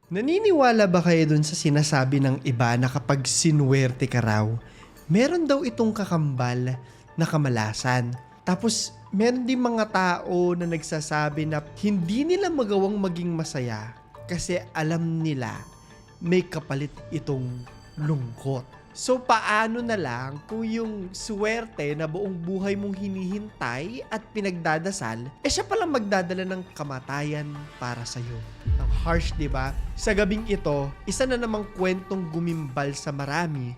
Naniniwala ba kayo dun sa sinasabi ng iba na kapag sinuwerte ka raw, meron daw itong kakambal na kamalasan? Tapos, meron din mga tao na nagsasabi na hindi nila magawang maging masaya kasi alam nila may kapalit itong lungkot. So, paano na lang kung yung swerte na buong buhay mong hinihintay at pinagdadasal, siya palang magdadala ng kamatayan para sa'yo. Ang harsh, di ba? Sa gabing ito, isa na namang kwentong gumimbal sa marami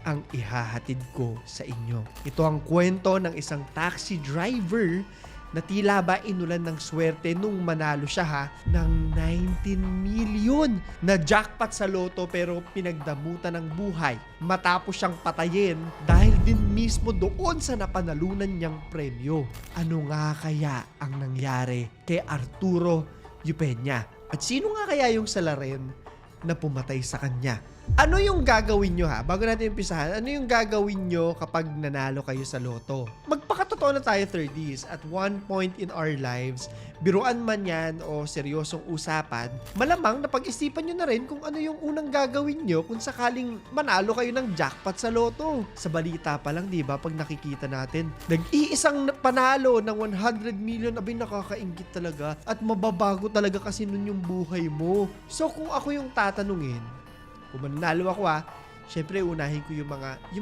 ang ihahatid ko sa inyo. Ito ang kwento ng isang taxi driver na tila ba inulan ng swerte nung manalo siya ng 19 million na jackpot sa loto pero pinagdamutan ng buhay matapos siyang patayin dahil din mismo doon sa napanalunan niyang premyo. Ano nga kaya ang nangyari kay Arturo Upeña? At sino nga kaya yung salarin na pumatay sa kanya? Ano yung gagawin nyo bago natin umpisahan, ano yung gagawin nyo kapag nanalo kayo sa loto? Magpakatotoo na tayo 30s. At one point in our lives, biruan man yan o seryosong usapan, malamang na pag-isipan nyo na rin kung ano yung unang gagawin nyo kung sakaling manalo kayo ng jackpot sa loto. Sa balita pa lang, di ba, pag nakikita natin, nag-iisang panalo ng 100 million, abay nakakaingit talaga at mababago talaga kasi nun yung buhay mo. So kung ako yung tatanungin, kung mananalo ako syempre unahin ko yung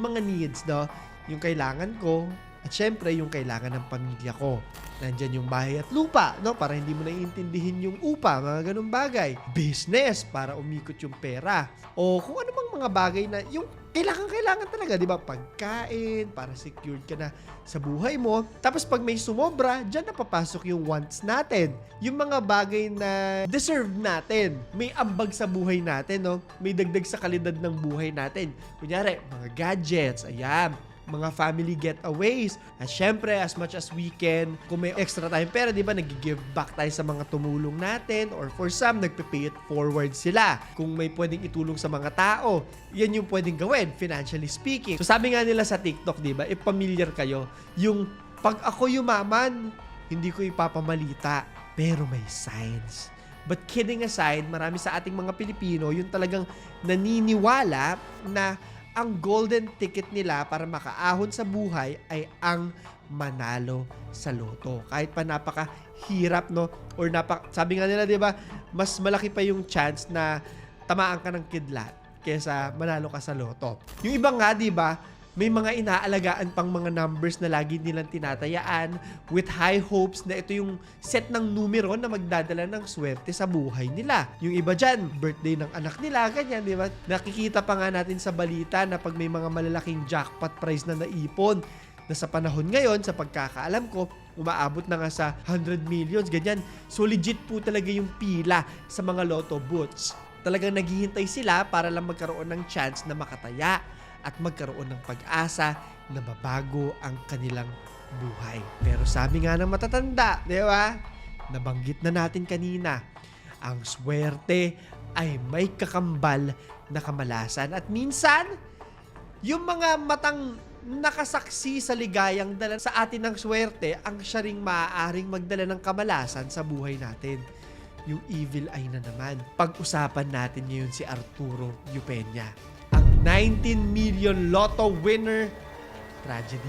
mga needs, no? Yung kailangan ko at syempre yung kailangan ng pamilya ko. Nandyan yung bahay at lupa, no? Para hindi mo naiintindihin yung upa, mga ganun bagay. Business, para umikot yung pera. O kung ano mang mga bagay na yung kailangan talaga, di ba? Pagkain, para secured ka na sa buhay mo. Tapos pag may sumobra, dyan na papasok yung wants natin. Yung mga bagay na deserve natin. May ambag sa buhay natin, no? May dagdag sa kalidad ng buhay natin. Kunyari, mga gadgets, ayan, mga family getaways. At syempre, as much as we can, kung may extra time pera, di ba, nag-give back tayo sa mga tumulong natin, or for some, nagpe-pay it forward sila. Kung may pwedeng itulong sa mga tao, yan yung pwedeng gawin, financially speaking. So sabi nga nila sa TikTok, di ba, familiar kayo, yung pag ako yumaman, hindi ko ipapamalita, pero may signs. But kidding aside, marami sa ating mga Pilipino, yung talagang naniniwala na ang golden ticket nila para makaahon sa buhay ay ang manalo sa loto. Kahit pa napakahirap, no? Or sabi nga nila, 'di ba, mas malaki pa yung chance na tamaan ka ng kidlat kaysa manalo ka sa loto. Yung iba nga, 'di ba, may mga inaalagaan pang mga numbers na lagi nilang tinatayaan with high hopes na ito yung set ng numero na magdadala ng swerte sa buhay nila. Yung iba dyan, birthday ng anak nila, ganyan, di ba? Nakikita pa nga natin sa balita na pag may mga malalaking jackpot prize na naipon, na sa panahon ngayon, sa pagkakaalam ko, umaabot na nga sa 100 millions, ganyan. So legit po talaga yung pila sa mga lotto booths. Talagang naghihintay sila para lang magkaroon ng chance na makataya at magkaroon ng pag-asa na mabago ang kanilang buhay. Pero sabi nga ng matatanda, di ba? Nabanggit na natin kanina, ang swerte ay may kakambal na kamalasan. At minsan, yung mga matang nakasaksi sa ligayang dala sa atin ng swerte, ang siya ring maaaring magdala ng kamalasan sa buhay natin. Yung evil eye na naman. Pag-usapan natin ngayon si Arturo Upeña, 19 million lotto winner tragedy.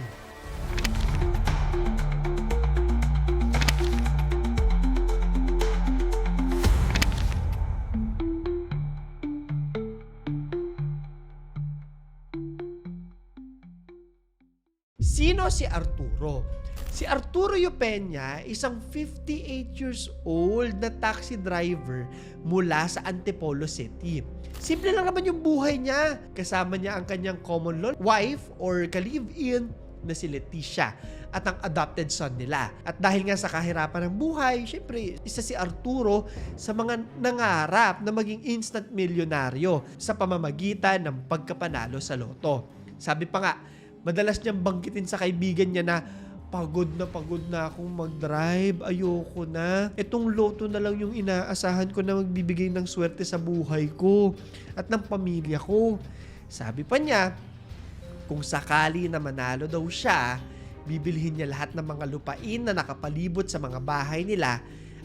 Sino si Arturo? Si Arturo Upeña, isang 58 years old na taxi driver mula sa Antipolo City. Simple lang naman yung buhay niya. Kasama niya ang kanyang common law wife or ka-live-in na si Leticia at ang adopted son nila. At dahil nga sa kahirapan ng buhay, syempre, isa si Arturo sa mga nangarap na maging instant milyonaryo sa pamamagitan ng pagkapanalo sa loto. Sabi pa nga, madalas niyang banggitin sa kaibigan niya na pagod na akong mag-drive, ayoko na. Itong loto na lang yung inaasahan ko na magbibigay ng swerte sa buhay ko at ng pamilya ko. Sabi pa niya, kung sakali na manalo daw siya, bibilhin niya lahat ng mga lupain na nakapalibot sa mga bahay nila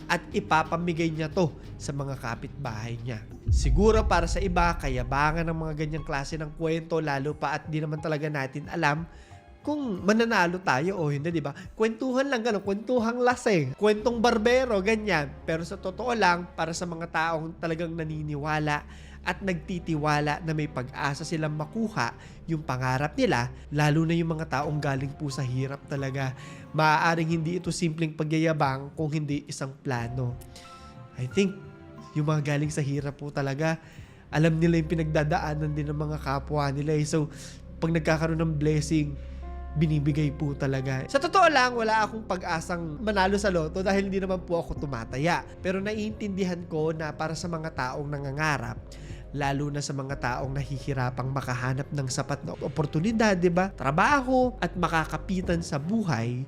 at ipapamigay niya to sa mga kapitbahay niya. Siguro para sa iba, kayabangan ng mga ganyang klase ng kwento, lalo pa at di naman talaga natin alam kung mananalo tayo o hindi, di ba? Kwentuhan lang gano'n, kwentuhang laseng, kwentong barbero, ganyan. Pero sa totoo lang, para sa mga taong talagang naniniwala at nagtitiwala na may pag-asa silang makuha yung pangarap nila, lalo na yung mga taong galing po sa hirap talaga, maaaring hindi ito simpleng pagyayabang kung hindi isang plano. I think yung mga galing sa hirap po talaga, alam nila yung pinagdadaanan din ng mga kapwa nila. So, pag nagkakaroon ng blessing, binibigay po talaga. Sa totoo lang, wala akong pag-asang manalo sa loto dahil hindi naman po ako tumataya. Pero naiintindihan ko na para sa mga taong nangangarap, lalo na sa mga taong nahihirapang makahanap ng sapat na oportunidad, di ba? Trabaho at makakapitan sa buhay,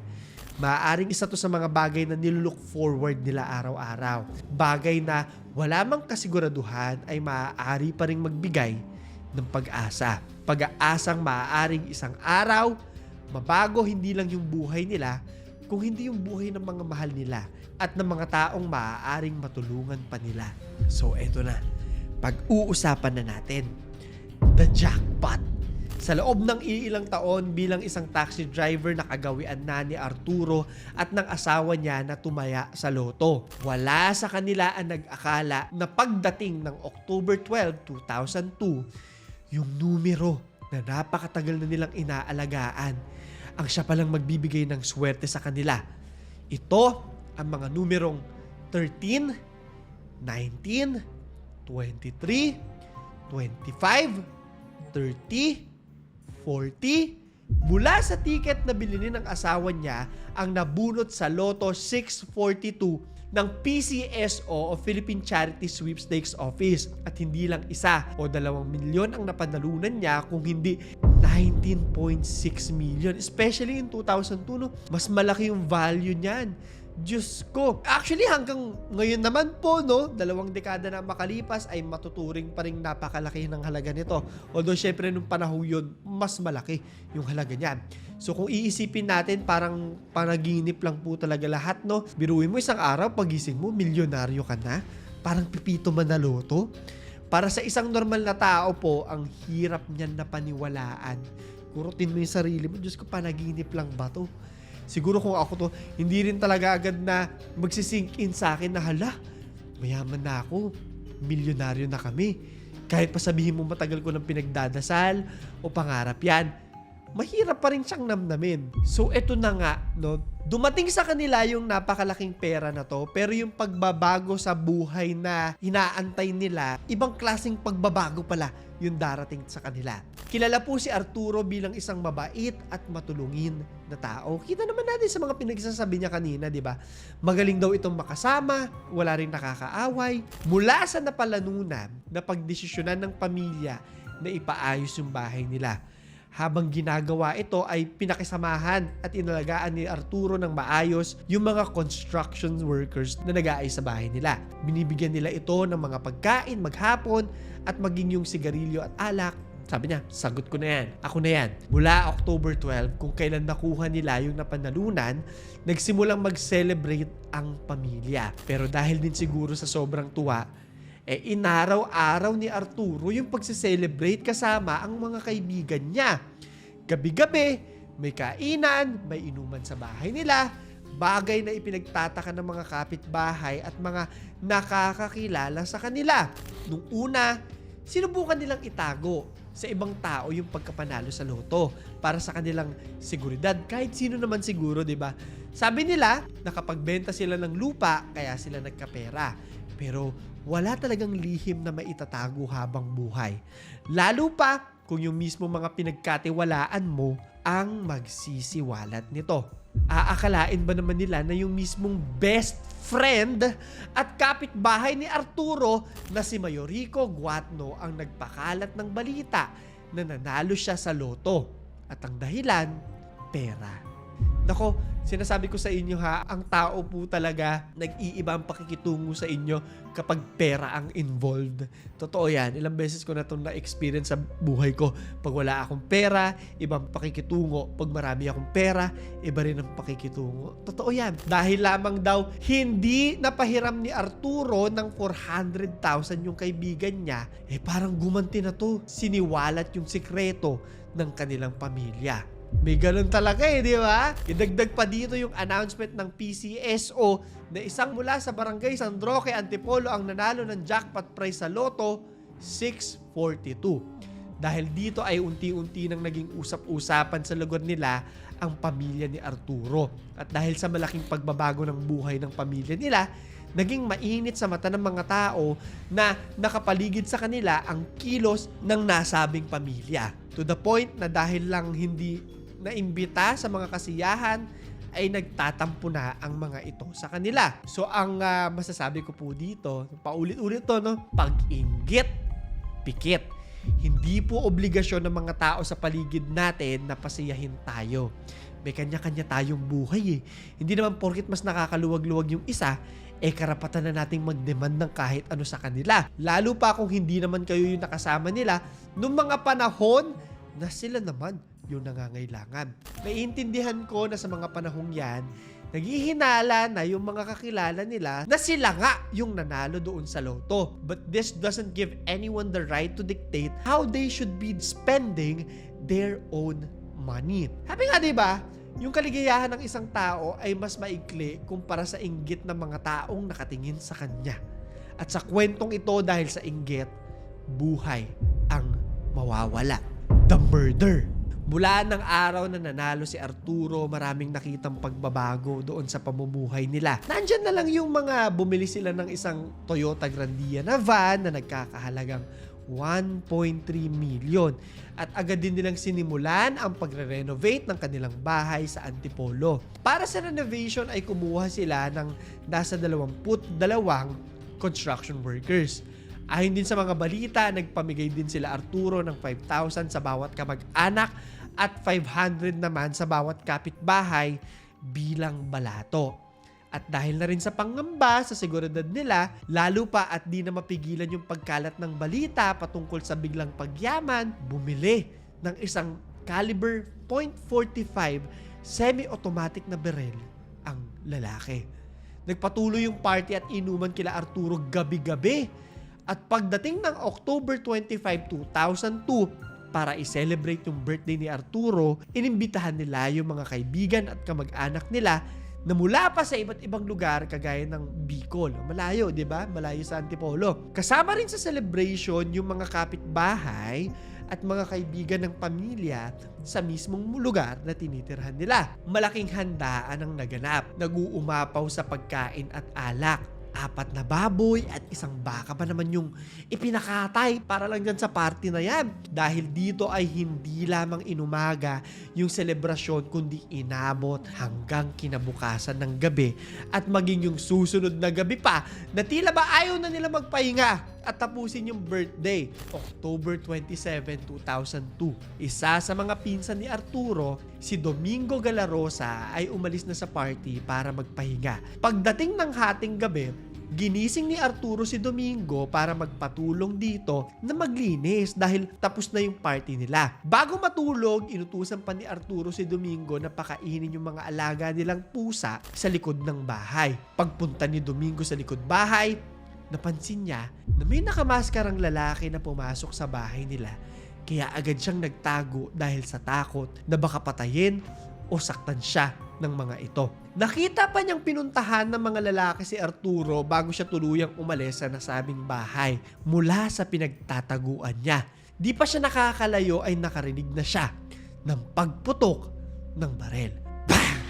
maaaring isa to sa mga bagay na nilook forward nila araw-araw. Bagay na wala mang kasiguraduhan ay maaari pa rin magbigay ng pag-asa. Pag-aasang maaaring isang araw, mabago hindi lang yung buhay nila, kung hindi yung buhay ng mga mahal nila at ng mga taong maaaring matulungan pa nila. So eto na, pag-uusapan na natin, the jackpot. Sa loob ng ilang taon bilang isang taxi driver, nakagawian na ni Arturo at ng asawa niya na tumaya sa loto. Wala sa kanila ang nag-akala na pagdating ng October 12, 2002, yung numero na napakatagal na nilang inaalagaan ang siya palang magbibigay ng swerte sa kanila. Ito ang mga numerong 13, 19, 23, 25, 30, 40. Mula sa ticket na bilhin ng asawa niya ang nabunot sa Lotto 642 ng PCSO o Philippine Charity Sweepstakes Office. At hindi lang 1 o 2 milyon ang napanalunan niya, kung hindi 19.6 million. Especially in 2002, no? Mas malaki yung value niyan. Diyos ko. Actually, hanggang ngayon naman po, no, 2 dekada na makalipas, ay matuturing pa rin napakalaki ng halaga nito. Although, syempre, nung panahon yun, mas malaki yung halaga niyan. So, kung iisipin natin, parang panaginip lang po talaga lahat, no? Biruin mo, isang araw, pagising mo, milyonaryo ka na. Parang pipito man na loto. Para sa isang normal na tao po, ang hirap niyan na paniwalaan. Kurutin mo yung sarili mo, Diyos ko, panaginip lang ba to? Siguro kung ako to, hindi rin talaga agad na magsisink in sa akin na hala, mayaman na ako, milyonaryo na kami. Kahit pa sabihin mo matagal ko ng pinagdadasal o pangarap yan, mahirap pa rin siyang namnamin. So eto na nga, no, dumating sa kanila yung napakalaking pera na to, pero yung pagbabago sa buhay na inaantay nila, ibang klaseng pagbabago pala yung darating sa kanila. Kilala po si Arturo bilang isang mabait at matulungin na tao. Kita naman natin sa mga pinagsasabi niya kanina, di ba? Magaling daw itong makasama, wala rin nakakaaway. Mula sa napalanunan na pagdesisyonan ng pamilya na ipaayos yung bahay nila. Habang ginagawa ito ay pinakisamahan at inalagaan ni Arturo ng maayos yung mga construction workers na nag-aayos sa bahay nila. Binibigyan nila ito ng mga pagkain maghapon at maging yung sigarilyo at alak. Sabi niya, sagot ko na yan. Ako na yan. Mula October 12, kung kailan nakuha nila yung napanalunan, nagsimulang mag-celebrate ang pamilya. Pero dahil din siguro sa sobrang tuwa, inaraw-araw ni Arturo yung pagse-celebrate kasama ang mga kaibigan niya. Gabi-gabi, may kainan, may inuman sa bahay nila, bagay na ipinagtataka ng mga kapitbahay at mga nakakakilala sa kanila. Nung una, sinubukan nilang itago sa ibang tao yung pagkapanalo sa loto para sa kanilang seguridad. Kahit sino naman siguro, di ba? Sabi nila, nakapagbenta sila ng lupa, kaya sila nagkapera. Pero wala talagang lihim na maitatago habang buhay. Lalo pa kung yung mismo mga pinagkatiwalaan mo ang magsisiwalat nito. Aakalain ba naman nila na yung mismong best friend at kapitbahay ni Arturo na si Mayorico Guatno ang nagpakalat ng balita na nanalo siya sa loto? At ang dahilan, pera. Nako, sinasabi ko sa inyo ha, ang tao po talaga nag-iiba ang pakikitungo sa inyo kapag pera ang involved. Totoo yan, ilang beses ko na itong na-experience sa buhay ko. Pag wala akong pera, ibang pakikitungo. Pag marami akong pera, iba rin ang pakikitungo. Totoo yan. Dahil lamang daw, hindi napahiram ni Arturo ng 400,000 yung kaibigan niya, parang gumanti na to. Siniwalat yung sikreto ng kanilang pamilya. May ganun talaga di ba? Idagdag pa dito yung announcement ng PCSO na isang mula sa Barangay San Roque, Antipolo ang nanalo ng jackpot prize sa Lotto, 642. Dahil dito ay unti-unti nang naging usap-usapan sa lugar nila ang pamilya ni Arturo. At dahil sa malaking pagbabago ng buhay ng pamilya nila, naging mainit sa mata ng mga tao na nakapaligid sa kanila ang kilos ng nasabing pamilya. To the point na dahil lang hindi naimbita sa mga kasiyahan, ay nagtatampo na ang mga ito sa kanila. So ang masasabi ko po dito, paulit-ulit to, no? Pag-inggit, pikit. Hindi po obligasyon ng mga tao sa paligid natin na pasiyahin tayo. May kanya-kanya tayong buhay Hindi naman porket mas nakakaluwag-luwag yung isa, karapatan na nating mag-demand ng kahit ano sa kanila. Lalo pa kung hindi naman kayo yung nakasama nila nung mga panahon na sila naman yung nangangailangan. Naiintindihan ko na sa mga panahong yan, naghihinala na yung mga kakilala nila na sila nga yung nanalo doon sa loto. But this doesn't give anyone the right to dictate how they should be spending their own money. Happy nga diba? Yung kaligayahan ng isang tao ay mas maikli kumpara sa inggit ng mga taong nakatingin sa kanya. At sa kwentong ito, dahil sa inggit, buhay ang mawawala. The murder. Mula ng araw na nanalo si Arturo, maraming nakitang pagbabago doon sa pamumuhay nila. Nandyan na lang yung mga bumili sila ng isang Toyota Grandia na van na nagkakahalagang 1.3 million. At agad din nilang sinimulan ang pagre-renovate ng kanilang bahay sa Antipolo. Para sa renovation ay kumuha sila ng nasa 22 construction workers. Ayon din sa mga balita, nagpamigay din sila Arturo ng 5,000 sa bawat kamag-anak at 500 naman sa bawat kapitbahay bilang balato. At dahil na rin sa pangamba sa seguridad nila, lalo pa at di na mapigilan yung pagkalat ng balita patungkol sa biglang pagyaman, bumili ng isang caliber .45 semi-automatic na baril ang lalaki. Nagpatuloy yung party at inuman kila Arturo gabi-gabi. At pagdating ng October 25, 2002, para i-celebrate yung birthday ni Arturo, inimbitahan nila yung mga kaibigan at kamag-anak nila na mula pa sa iba't ibang lugar kagaya ng Bicol. Malayo, di ba? Malayo sa Antipolo. Kasama rin sa celebration yung mga kapitbahay at mga kaibigan ng pamilya sa mismong lugar na tinitirhan nila. Malaking handaan ang naganap. Nag-uumapaw sa pagkain at alak. 4 na baboy at isang baka pa naman yung ipinakatay para lang dyan sa party na yan. Dahil dito ay hindi lamang inumaga yung selebrasyon kundi inabot hanggang kinabukasan ng gabi at maging yung susunod na gabi pa na tila ba ayaw na nila magpahinga at tapusin yung birthday, October 27, 2002. Isa sa mga pinsan ni Arturo, si Domingo Galarosa ay umalis na sa party para magpahinga. Pagdating ng hating gabi, ginising ni Arturo si Domingo para magpatulong dito na maglinis dahil tapos na yung party nila. Bago matulog, inutusan pa ni Arturo si Domingo na pakainin yung mga alaga nilang pusa sa likod ng bahay. Pagpunta ni Domingo sa likod bahay, napansin niya na may nakamaskarang lalaki na pumasok sa bahay nila. Kaya agad siyang nagtago dahil sa takot na baka patayin o saktan siya ng mga ito. Nakita pa niyang pinuntahan ng mga lalaki si Arturo bago siya tuluyang umalis sa nasabing bahay mula sa pinagtataguan niya. Di pa siya nakakalayo ay nakarinig na siya ng pagputok ng barel. Bang!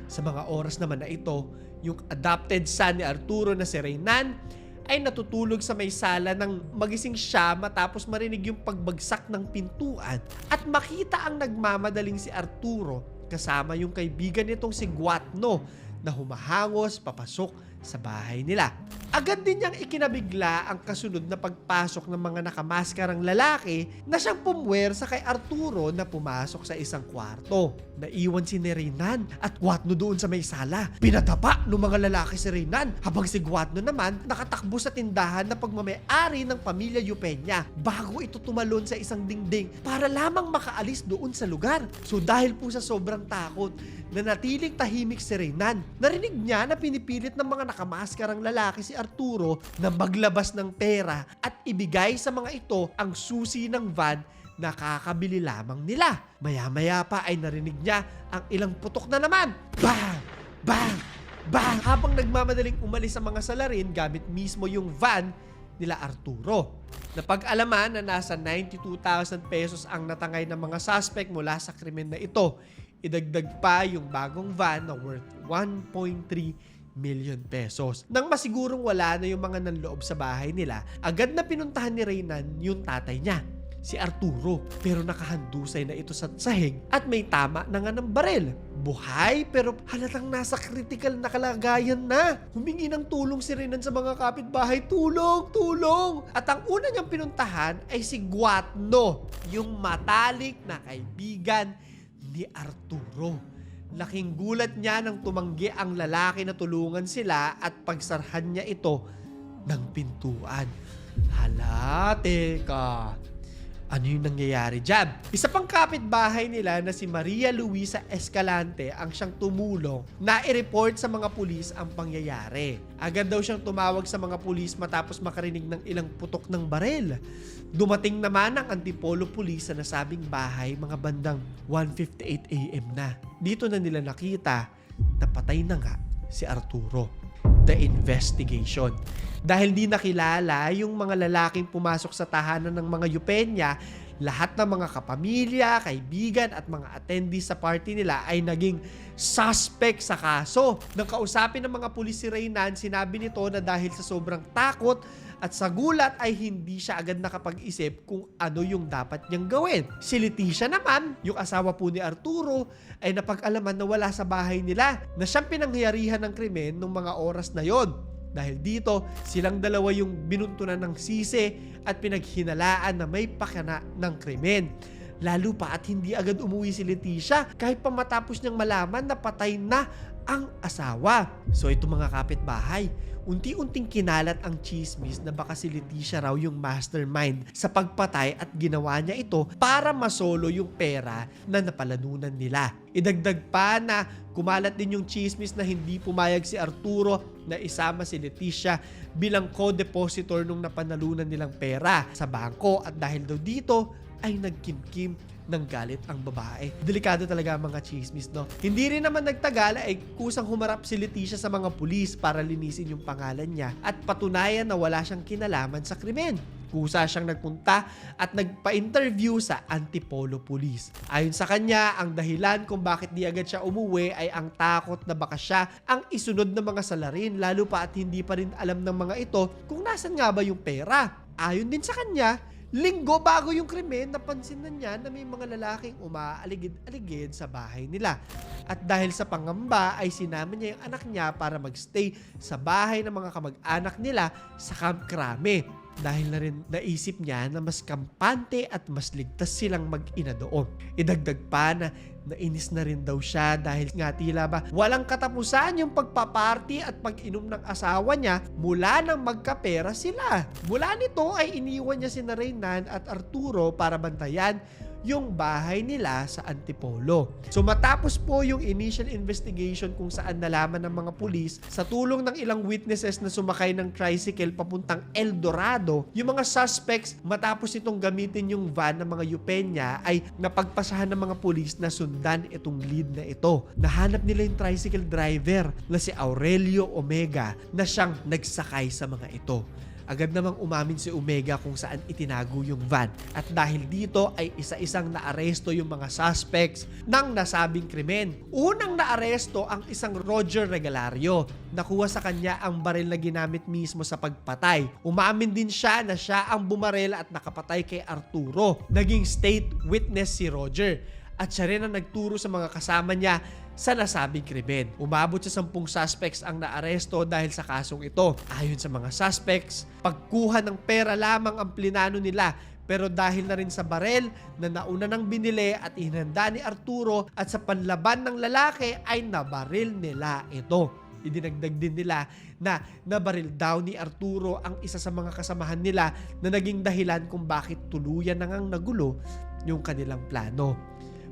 Sa mga oras naman na ito, yung adopted son ni Arturo na si Reynan ay natutulog sa may sala nang magising siya matapos marinig yung pagbagsak ng pintuan at makita ang nagmamadaling si Arturo kasama yung kaibigan nitong si Guatno na humahangos papasok sa bahay nila. Agad din niyang ikinabigla ang kasunod na pagpasok ng mga nakamaskarang lalaki na siyang pumwersa kay Arturo na pumasok sa isang kwarto. Naiwan si Reynan at Guatno doon sa may sala. Pinadapa ng mga lalaki si Reynan habang si Guatno naman nakatakbo sa tindahan na pagmamay-ari ng pamilya Eupenia bago ito tumalon sa isang dingding para lamang makaalis doon sa lugar. So dahil po sa sobrang takot, nanatiling tahimik si Reynan. Narinig niya na pinipilit ng mga nakamaskarang lalaki si Arturo na maglabas ng pera at ibigay sa mga ito ang susi ng van na kakabili lamang nila. Maya-maya pa ay narinig niya ang ilang putok na naman. Bang! Bang! Bang! Habang nagmamadaling umalis sa mga salarin gamit mismo yung van nila Arturo. Napag-alaman na nasa 92,000 pesos ang natangay ng mga suspect mula sa krimen na ito. Idagdag pa yung bagong van na worth 1.3 million pesos. Nang masigurong wala na yung mga nanloob sa bahay nila, agad na pinuntahan ni Reynan yung tatay niya, si Arturo. Pero nakahandusay na ito sa sahig at may tama na nga ng barel. Buhay pero halatang nasa critical na kalagayan na. Humingi ng tulong si Reynan sa mga kapitbahay. Tulong! Tulong! At ang una niyang pinuntahan ay si Guatno, yung matalik na kaibigan ni Arturo. Laking gulat niya nang tumanggi ang lalaki na tulungan sila at pagsarhan niya ito ng pintuan. Hala, teka. Ano yung nangyayari dyan? Isa pang kapitbahay nila na si Maria Luisa Escalante ang siyang tumulong na i-report sa mga pulis ang pangyayari. Agad daw siyang tumawag sa mga pulis matapos makarinig ng ilang putok ng barel. Dumating naman ang Antipolo Police sa nasabing bahay mga bandang 1:58 AM na. Dito na nila nakita na patay na nga si Arturo. The investigation. Dahil di nakilala yung mga lalaking pumasok sa tahanan ng mga Eupenia, lahat ng mga kapamilya, kaibigan at mga attendees sa party nila ay naging suspect sa kaso. Nang kausapin ng mga pulis si Reynan, sinabi nito na dahil sa sobrang takot at sa gulat ay hindi siya agad nakapag-isip kung ano yung dapat niyang gawin. Si Leticia naman, yung asawa po ni Arturo, ay napag-alaman na wala sa bahay nila na siyang pinangyarihan ng krimen nung mga oras na yon. Dahil dito, silang dalawa yung binuntunan ng sisi at pinaghinalaan na may pakana ng krimen. Lalo pa at hindi agad umuwi si Leticia kahit pa matapos niyang malaman na patay na ang asawa. So ito mga kapitbahay, unti-unting kinalat ang chismis na baka si Leticia raw yung mastermind sa pagpatay at ginawa niya ito para masolo yung pera na napalanunan nila. Idagdag pa na kumalat din yung chismis na hindi pumayag si Arturo na isama si Leticia bilang co-depositor nung napanalunan nilang pera sa bangko at dahil daw dito ay nagkimkim ng galit ang babae. Delikado talaga ang mga chismis, no? Hindi rin naman nagtagal ay kusang humarap si Leticia sa mga pulis para linisin yung pangalan niya at patunayan na wala siyang kinalaman sa krimen. Kusa siyang nagpunta at nagpa-interview sa Antipolo Police. Ayon sa kanya, ang dahilan kung bakit di agad siya umuwi ay ang takot na baka siya ang isunod ng mga salarin, lalo pa at hindi pa rin alam ng mga ito kung nasan nga ba yung pera. Ayon din sa kanya, linggo bago yung krimen, napansin na niya na may mga lalaking umaaligid-aligid sa bahay nila. At dahil sa pangamba ay sinama niya yung anak niya para magstay sa bahay ng mga kamag-anak nila sa Camp Crame. Dahil na rin naisip niya na mas kampante at mas ligtas silang mag-ina doon. Idagdag pa na nainis na rin daw siya dahil nga tila ba walang katapusan yung pagpaparty at pag-inom ng asawa niya mula nang magkapera sila. Mula nito ay iniwan niya sina Reynan at Arturo para bantayan yung bahay nila sa Antipolo. So matapos po yung initial investigation kung saan nalaman ng mga pulis sa tulong ng ilang witnesses na sumakay ng tricycle papuntang El Dorado, yung mga suspects matapos itong gamitin yung van ng mga Eupenia ay napagpasahan ng mga pulis na sundan itong lead na ito. Nahanap nila yung tricycle driver na si Aurelio Omega na siyang nagsakay sa mga ito. Agad namang umamin si Omega kung saan itinago yung van. At dahil dito ay isa-isang naaresto yung mga suspects ng nasabing krimen. Unang naaresto ang isang Roger Regalario. Nakuha sa kanya ang baril na ginamit mismo sa pagpatay. Umamin din siya na siya ang bumaril at nakapatay kay Arturo. Naging state witness si Roger. At siya rin ang nagturo sa mga kasama niya sa nasabing krimen. Umabot sa 10 suspects ang naaresto dahil sa kasong ito. Ayon sa mga suspects, pagkuha ng pera lamang ang plinano nila, pero dahil na rin sa barel na nauna nang binili at inhanda ni Arturo at sa panlaban ng lalaki ay nabaril nila ito. Idinagdag din nila na nabaril daw ni Arturo ang isa sa mga kasamahan nila na naging dahilan kung bakit tuluyan na ngang nagulo yung kanilang plano.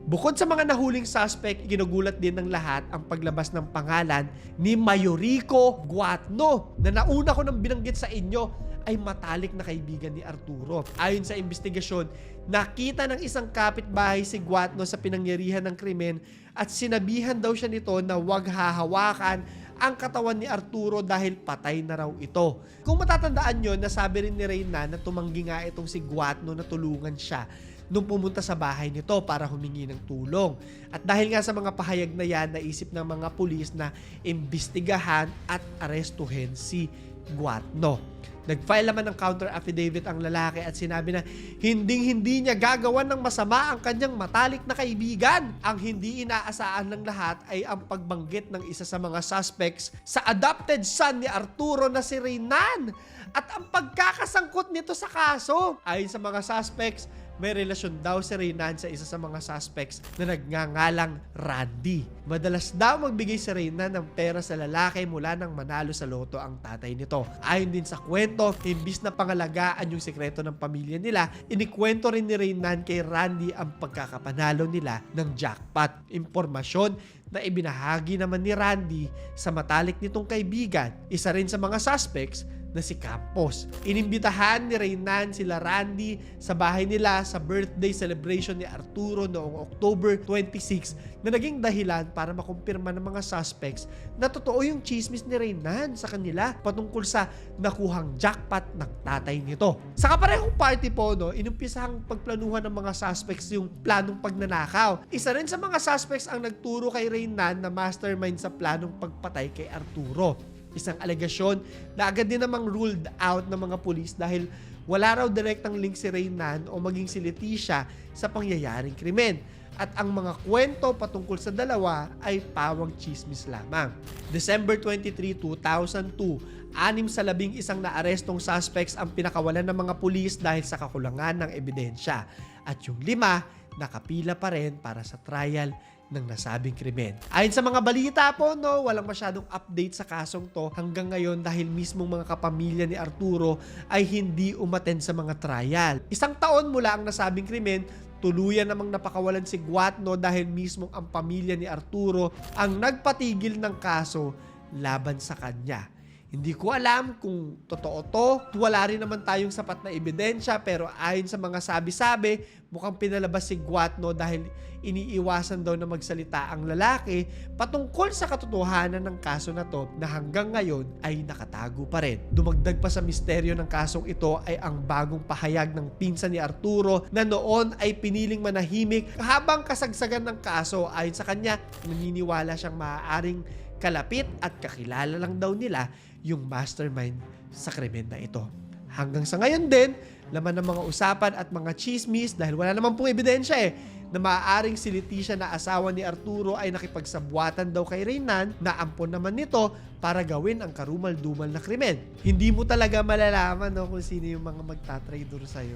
Bukod sa mga nahuling suspect, ginugulat din ng lahat ang paglabas ng pangalan ni Mayorico Guatno na nauna ko nang binanggit sa inyo ay matalik na kaibigan ni Arturo. Ayon sa investigasyon, nakita ng isang kapitbahay si Guatno sa pinangyarihan ng krimen at sinabihan daw siya nito na huwag hahawakan ang katawan ni Arturo dahil patay na raw ito. Kung matatandaan nyo, nasabi rin ni Reynan na tumanggi nga itong si Guatno na tulungan siya nung pumunta sa bahay nito para humingi ng tulong. At dahil nga sa mga pahayag na yan, naisip ng mga pulis na imbestigahan at arestuhin si Guatno. Nag-file naman ng counter affidavit ang lalaki at sinabi na hinding-hindi niya gagawan ng masama ang kanyang matalik na kaibigan. Ang hindi inaasahan ng lahat ay ang pagbanggit ng isa sa mga suspects sa adopted son ni Arturo na si Reynan at ang pagkakasangkot nito sa kaso. Ayon sa mga suspects, may relasyon daw si Reynan sa isa sa mga suspects na nagngangalang Randy. Madalas daw magbigay si Reynan ng pera sa lalaki mula nang manalo sa loto ang tatay nito. Ayon din sa kwento, imbis na pangalagaan yung sekreto ng pamilya nila, inikwento rin ni Reynan kay Randy ang pagkakapanalo nila ng jackpot. Impormasyon na ibinahagi naman ni Randy sa matalik nitong kaibigan, isa rin sa mga suspects na si Campos. Inimbitahan ni Reynan sila Randy sa bahay nila sa birthday celebration ni Arturo noong October 26 na naging dahilan para makumpirma ng mga suspects na totoo yung chismis ni Reynan sa kanila patungkol sa nakuhang jackpot ng tatay nito. Sa kaparehong party po, inumpisahang pagplanuhan ng mga suspects yung planong pagnanakaw. Isa rin sa mga suspects ang nagturo kay Reynan na mastermind sa planong pagpatay kay Arturo. Isang alegasyon na agad din namang ruled out ng mga pulis dahil wala raw direktang link si Reynan o maging si Leticia sa pangyayaring krimen. At ang mga kwento patungkol sa dalawa ay pawang chismis lamang. December 23, 2002, 6 sa 11 naarestong suspects ang pinakawalan ng mga pulis dahil sa kakulangan ng ebidensya. At yung 5, nakapila pa rin para sa trial ng nasabing krimen. Ayon sa mga balita po, walang masyadong update sa kasong to hanggang ngayon dahil mismong mga kapamilya ni Arturo ay hindi umattend sa mga trial. 1 taon mula ang nasabing krimen, tuluyan namang napakawalan si Guatno dahil mismong ang pamilya ni Arturo ang nagpatigil ng kaso laban sa kanya. Hindi ko alam kung totoo to. Wala rin naman tayong sapat na ebidensya pero ayon sa mga sabi-sabi, mukhang pinalabas si Guatno dahil iniiwasan daw na magsalita ang lalaki patungkol sa katotohanan ng kaso na to na hanggang ngayon ay nakatago pa rin. Dumagdag pa sa misteryo ng kasong ito ay ang bagong pahayag ng pinsan ni Arturo na noon ay piniling manahimik habang kasagsagan ng kaso. Ayon sa kanya, naniniwala siyang maaaring kalapit at kakilala lang daw nila yung mastermind sa krimen na ito. Hanggang sa ngayon din, laman ng mga usapan at mga chismis dahil wala naman pong ebidensya na maaaring si Leticia na asawa ni Arturo ay nakipagsabwatan daw kay Reynan na ampon naman nito para gawin ang karumal-dumal na krimen. Hindi mo talaga malalaman kung sino yung mga magtatraidor sa'yo.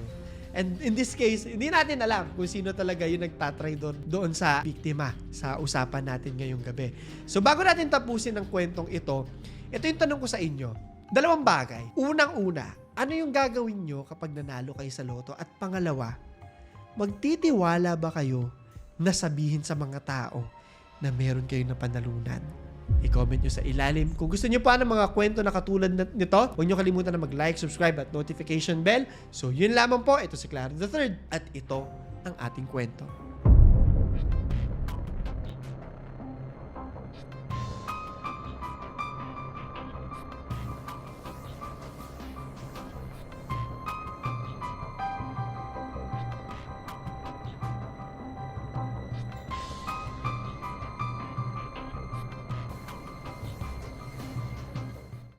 And in this case, hindi natin alam kung sino talaga yung nagtatraidor doon sa biktima sa usapan natin ngayong gabi. So bago natin tapusin ang kwentong ito yung tanong ko sa inyo. 2 bagay. Unang-una, ano yung gagawin nyo kapag nanalo kayo sa loto? At pangalawa, magtitiwala ba kayo na sabihin sa mga tao na meron kayong napanalunan? I-comment nyo sa ilalim. Kung gusto nyo pa ng mga kwento na katulad nito, huwag nyo kalimutan na mag-like, subscribe at notification bell. So yun lamang po. Ito si Clara III at ito ang ating kwento.